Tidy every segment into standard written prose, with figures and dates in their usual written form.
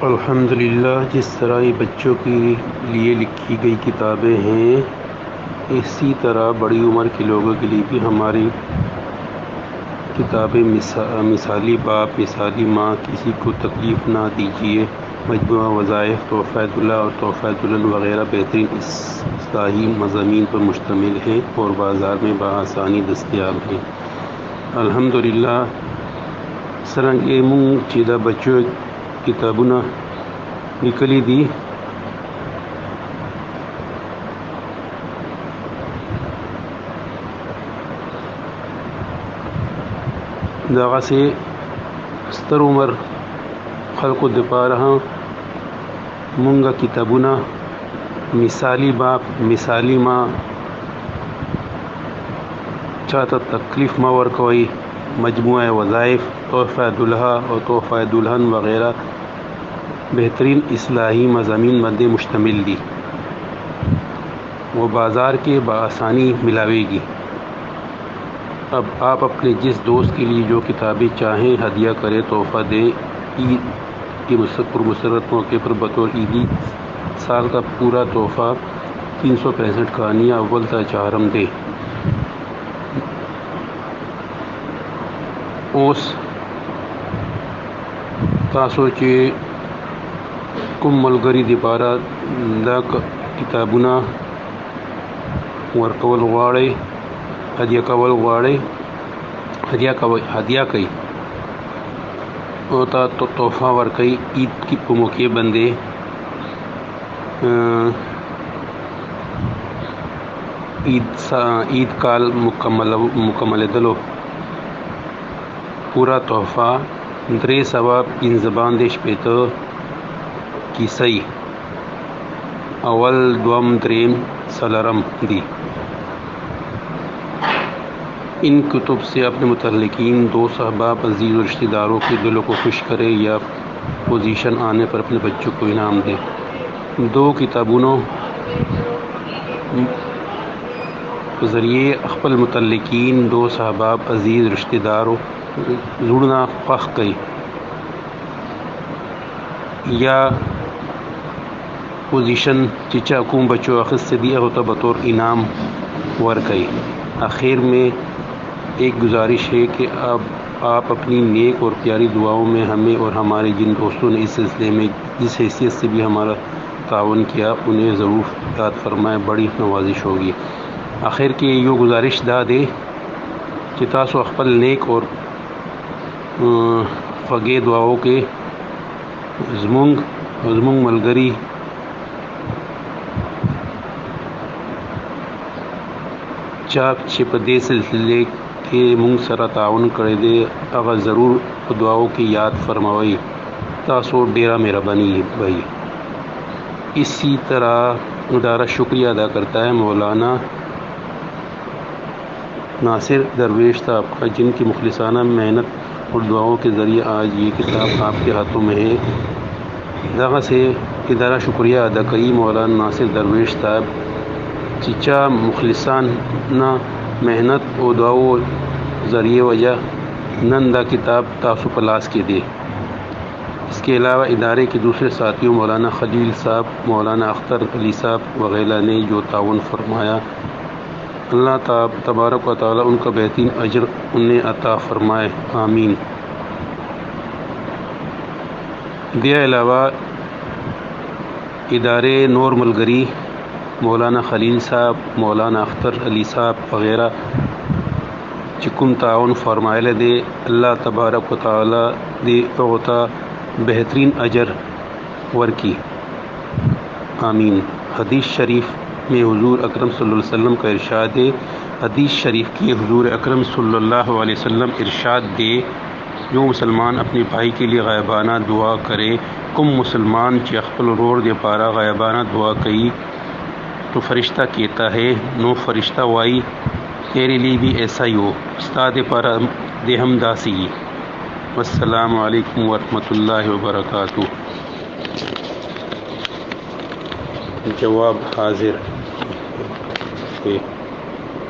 الحمدللہ، جس طرح یہ بچوں کے لیے لکھی گئی کتابیں ہیں، اسی طرح بڑی عمر کے لوگوں کے لیے بھی ہماری کتابیں مثالی باپ، مثالی ماں، کسی کو تکلیف نہ دیجیے، مجموعہ وظائف، تحفہ دلہا اور تحفہ دلہن وغیرہ بہترین اصلاحی مضامین پر مشتمل ہیں اور بازار میں بآسانی دستیاب ہیں۔ الحمدللہ سرنگے منگ چیدہ بچوں کتابونه لیکلي دي. دغسې ستر عمر خلقو دپاره مونږه کتابونه مثالی باپ، مثالی ما، چاته تکلیف ما ورکوي، مجموعہ وظائف، تحفہ دلہا اور تحفہ دلہن وغیرہ بہترین اصلاحی مضامین بندے مشتمل دی، وہ بازار کے بآسانی ملاوے گی۔ اب آپ اپنے جس دوست کے لیے جو کتابیں چاہیں ہدیہ کریں، تحفہ دیں۔ عید کے مسرت موقع پر بطور عیدی سال کا پورا تحفہ 365 کہانیاں اول تا چہارم دیں۔ اوس تاسو چې کوم ملګري دپاره دا کتابونه ورکول غواړئ، هدیه کول غواړئ، هدیه کوي او تا تحفه ورکوي عید کی په موقع باندې عید کال مکملېدلو پورا تحفہ 355 کیسۍ اول، دوم، دریم، څلرم دی۔ ان کتب سے اپنے متعلقین، دوست، احباب، عزیز اور رشتہ داروں کے دلوں کو خوش کرے یا پوزیشن آنے پر اپنے بچوں کو انعام دے۔ دو کتابونو ذریعے خپل متعلقین، دوست، احباب، عزیز رشتہ داروں زړونه خوښ کړئ یا پوزیشن چې چا کوم بچوں اخیستی دی هغه ته بطور انعام ورکړئ۔ آخر میں ایک گزارش ہے کہ اب آپ اپنی نیک اور پیاری دعاؤں میں ہمیں اور ہمارے جن دوستوں نے اس سلسلے میں جس حیثیت سے بھی ہمارا تعاون کیا انہیں ضرور یاد فرمائیں، بڑی نوازش ہوگی۔ آخر کې یو گزارش دا دی چې تاسو خپل نیک اور خوږې دعاو کې زمونږ ملګري چا چې په دې سلسلے کې مونږ سره تعاون کړی دی هغه ضرور په دعاو کې یاد فرماوئ، تاسو ډیرا مہربانی بھائی۔ اسی طرح ادارہ شکریہ ادا کرتا ہے مولانا ناصر درویش صاحب کا، جن کی مخلصانہ محنت اور دعاؤں کے ذریعے آج یہ کتاب آپ کے ہاتھوں میں ہے۔ دغه سے ادارہ شکریہ ادا کوي مولانا ناصر درویش صاحب چې چا مخلصانہ محنت او دعاو ذریعے وجہ نن دا کتاب تاسو په لاس کې دی۔ اس کے علاوہ ادارے کے دوسرے ساتھیوں مولانا خلیل صاحب، مولانا اختر علی صاحب وغیرہ نے جو تعاون فرمایا، اللہ تبارک و تعالی ان کا بہترین اجر انہیں عطا فرمائے، آمین۔ دے علاوہ ادارے نور ملگری، مولانا خلیل صاحب، مولانا اختر علی صاحب وغیرہ چکم تعاون فرمائے دے، اللہ تبارک و تعالی دے اوتا بہترین اجر ورکی، آمین۔ حدیث شریف میں حضور اکرم صلی اللہ علیہ وسلم کا ارشاد ہے، حدیث شریف کی حضور اکرم صلی اللہ علیہ وسلم ارشاد دے، جو مسلمان اپنے بھائی کے لیے غائبانہ دعا کرے، کم مسلمان چی خپل ورور دے پارا غائبانہ دعا کئی تو فرشتہ کہتا ہے، نو فرشتہ وائی تیرے لیے بھی ایسا ہی ہو، استاد پارا دے ہم داسی۔ والسلام علیکم ورحمۃ اللہ وبرکاتہ۔ جواب حاضر۔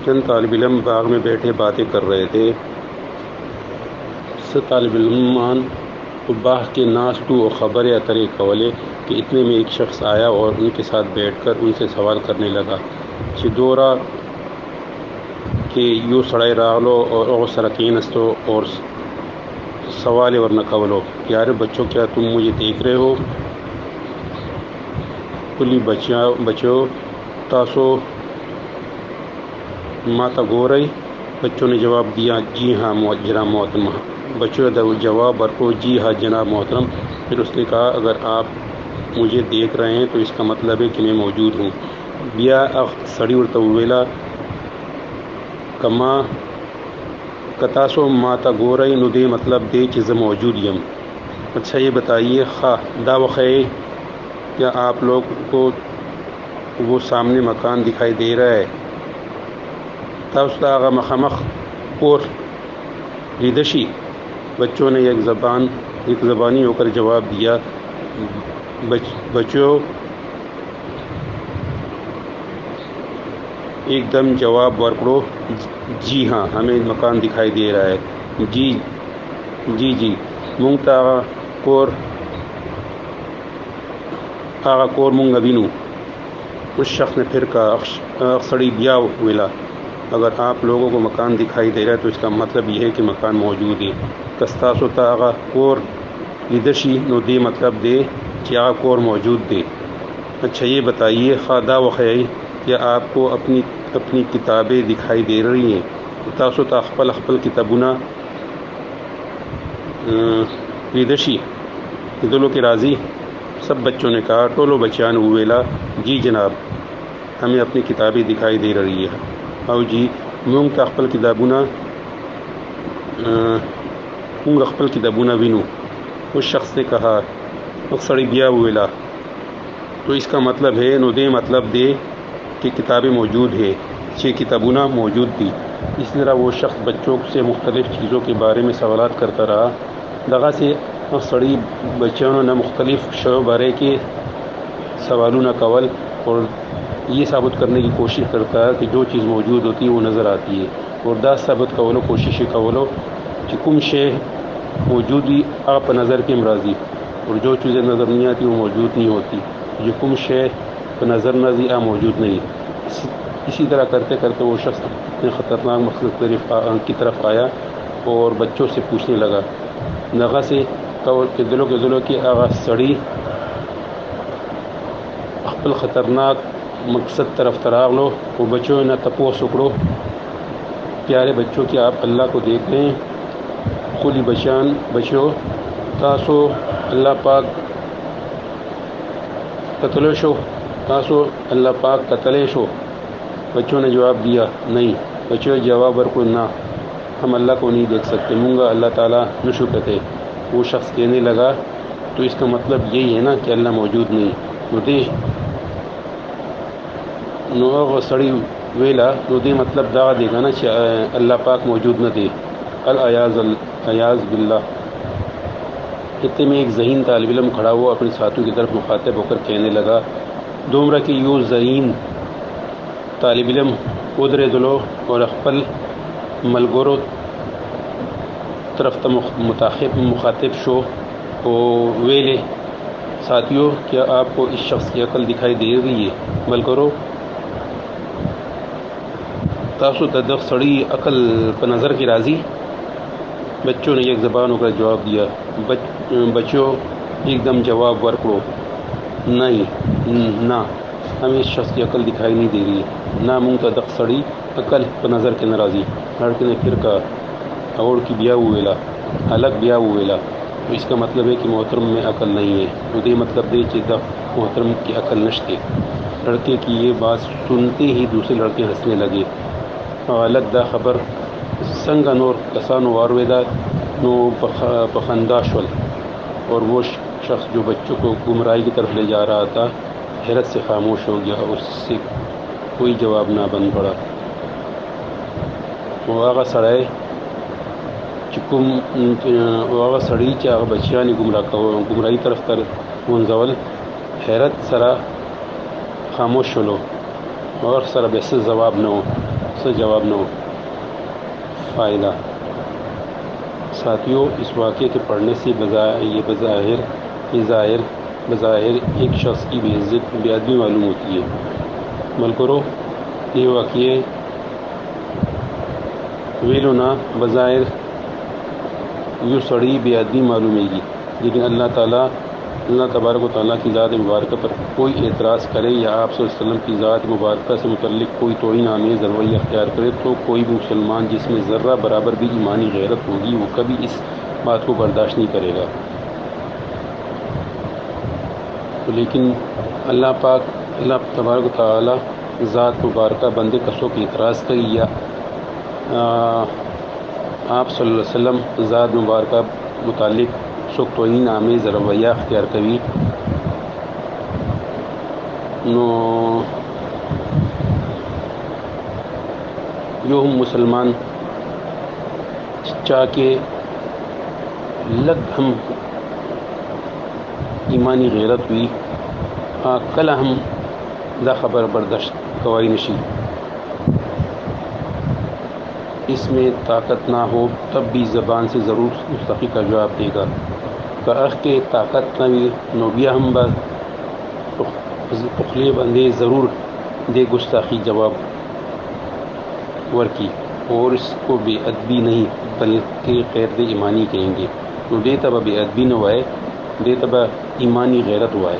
چند طالب علم باغ میں بیٹھے باتیں کر رہے تھے۔ طالب علمان باغ کے ناستو اور خبر اترے کولے کہ اتنے میں ایک شخص آیا اور ان کے ساتھ بیٹھ کر ان سے سوال کرنے لگا کہ دورا کہ یو سڑائی راغلو اور سرکینستو اور سوال اور نہ کولو پیارے بچوں کیا تم مجھے دیکھ رہے ہو؟ کلی بچوں تاسو ماتا گورئی بچوں نے جواب دیا جی ہاں جناب محترم. بچوں نے جواب برکو جی ہاں جناب محترم. پھر اس نے کہا اگر آپ مجھے دیکھ رہے ہیں تو اس کا مطلب ہے کہ میں موجود ہوں. بیا سڑی ورتویلا کما کتاسو ماتا گورئی نو دے مطلب دے چیز موجود یم. اچھا یہ بتائیے خواہ دا وخے کیا آپ لوگ کو وہ سامنے مکان دکھائی دے رہا ہے؟ تاسو آغا مخامخ اور ریدشی. بچوں نے ایک زبانی ہو کر جواب دیا بچوں ایک دم جواب ورکڑو جی ہاں ہمیں مکان دکھائی دے رہا ہے. جی مونگ تا آغا کور مونگ ابینو. اس شخص نے پھر کہا سڑی بیا ویلا اگر آپ لوگوں کو مکان دکھائی دے رہا ہے تو اس کا مطلب یہ ہے کہ مکان موجود ہے. کستاسو تا آغا کور لیدشی نو دے مطلب دے کہ آغا کور موجود دے. اچھا یہ بتائیے خوادا وخی کیا آپ کو اپنی کتابیں دکھائی دے رہی ہیں؟ تاسو تا خپل کتابونا لیدشی دلو کے راضی. سب بچوں نے کہا ٹولو بچیان ویلا جی جناب ہمیں اپنی کتابیں دکھائی دے رہی ہے. او جی مونگ تا خپل کتابونا وینو. اس شخص نے کہا اکثری بیا ویلا تو اس کا مطلب ہے نو دے مطلب دے کہ کتابیں موجود ہے چھ کتابونا موجود تھی. اس طرح وہ شخص بچوں سے مختلف چیزوں کے بارے میں سوالات کرتا رہا. دغا سے سڑی بچوں نے مختلف شو بارے کے سوالوں نہ کول اور یہ ثابت کرنے کی کوشش کرتا ہے کہ جو چیز موجود ہوتی ہے وہ نظر آتی ہے. اور دا ثابت کولو کوشش کولو کہ کم شے موجودی آپ نظر کے امراضی اور جو چیزیں نظر نہیں آتی وہ موجود نہیں ہوتی. جو کم شے نظر نازی موجود نہیں. اسی طرح کرتے کرتے وہ شخص اپنے خطرناک مقصد کی طرف آیا اور بچوں سے پوچھنے لگا نغا سے دلوں کے آغاز سڑی خپل خطرناک مقصد طرف تراغلو. وہ بچوں نہ تپو سکڑو پیارے بچوں کہ آپ اللہ کو دیکھ رہے ہیں؟ خلی بچوں تاسو اللہ پاک قتل شو تاسو اللہ پاک قتل شو. بچوں نے جواب دیا نہیں. بچوں جواب ورکو نہ ہم اللہ کو نہیں دیکھ سکتے مونگا اللہ تعالیٰ نشو کہتے. وہ شخص کہنے لگا تو اس کا مطلب یہی ہے نا کہ اللہ موجود نہیں. نو سڑی ویلا نو دے مطلب دا دے گا نا کہ اللہ پاک موجود نہ دے. العیاذ باللہ. اتنے میں ایک ذہین طالب علم کھڑا ہوا اپنے ساتھیوں کی طرف مخاطب ہو کر کہنے لگا دومرا کہ یو ذہین طالب علم ادھر دلو اور اخپل ملگورو طرف مخاطب شو او ویلے ساتھیوں کیا آپ کو اس شخص کی عقل دکھائی دے رہی ہے؟ ملگورو تاسو تدق سڑی عقل پر نظر کی راضی. بچوں نے ایک زبان ہو کر جواب دیا بچوں ایک دم جواب ورکڑو نہیں نہ ہمیں اس شخص کی عقل دکھائی نہیں دے رہی نہ منگ تدق سڑی عقل پر نظر کے ناراضی. لڑکے نے پھر کہا اور کی بیا ویلا الگ بیا ویلا تو اس کا مطلب ہے کہ محترم میں عقل نہیں ہے. تو یہ مطلب دے کہ محترم کی عقل نشتے. لڑکے کی یہ بات سنتے ہی دوسرے لڑکے ہنسنے لگے. الگ دا خبر سنگا نور کسانو وارویدا نو پخنداشول. اور وہ شخص جو بچوں کو گمراہی کی طرف لے جا رہا تھا حیرت سے خاموش ہو گیا. اس سے کوئی جواب نہ بن پڑا. واغا سڑائے واغا سڑی چاغ بچیانی گمراہی طرف تر منزول حیرت سرا خاموش شلو اور سرا بے جواب نہ ہو فائدہ. ساتھیوں، اس واقعے کے پڑھنے سے بظاہر ایک شخص کی بے ادبی معلوم ہوتی ہے، ملکرو یہ واقعے ویلو نہ بظاہر یوں سڑی بے ادبی معلومے گی، لیکن اللہ تبارک و تعالیٰ کی ذات مبارکہ پر کوئی اعتراض کرے یا آپ صلی اللہ علیہ وسلم کی ذات مبارکہ سے متعلق کوئی توہین آمیز رویہ اختیار کرے تو کوئی بھی مسلمان جس میں ذرہ برابر بھی ایمانی غیرت ہوگی وہ کبھی اس بات کو برداشت نہیں کرے گا۔ لیکن اللہ تبارک و تعالیٰ ذات مبارکہ بندے کا سو کی اعتراض کری یا آپ صلی اللہ علیہ وسلم ذات مبارکہ متعلق سوک توہین آمیز رویہ اختیار کری نو یو ہم مسلمان چاہ کے لگ ہم ایمانی غیرت ہوئی کل ہم دا خبر برداشت گواہی نشی، اس میں طاقت نہ ہو تب بھی زبان سے ضرور مستحقی کا جواب دے گا، اخ کے طاقت نہ بھی نوبیا ہم پخلے بندے ضرور دے گستاخی جواب ورکی، اور اس کو بے ادبی نہیں بلکہ غیرت ایمانی کہیں گے، تو دے تبا بے ادبی نہ وائے دے تبا ایمانی غیرت وائے۔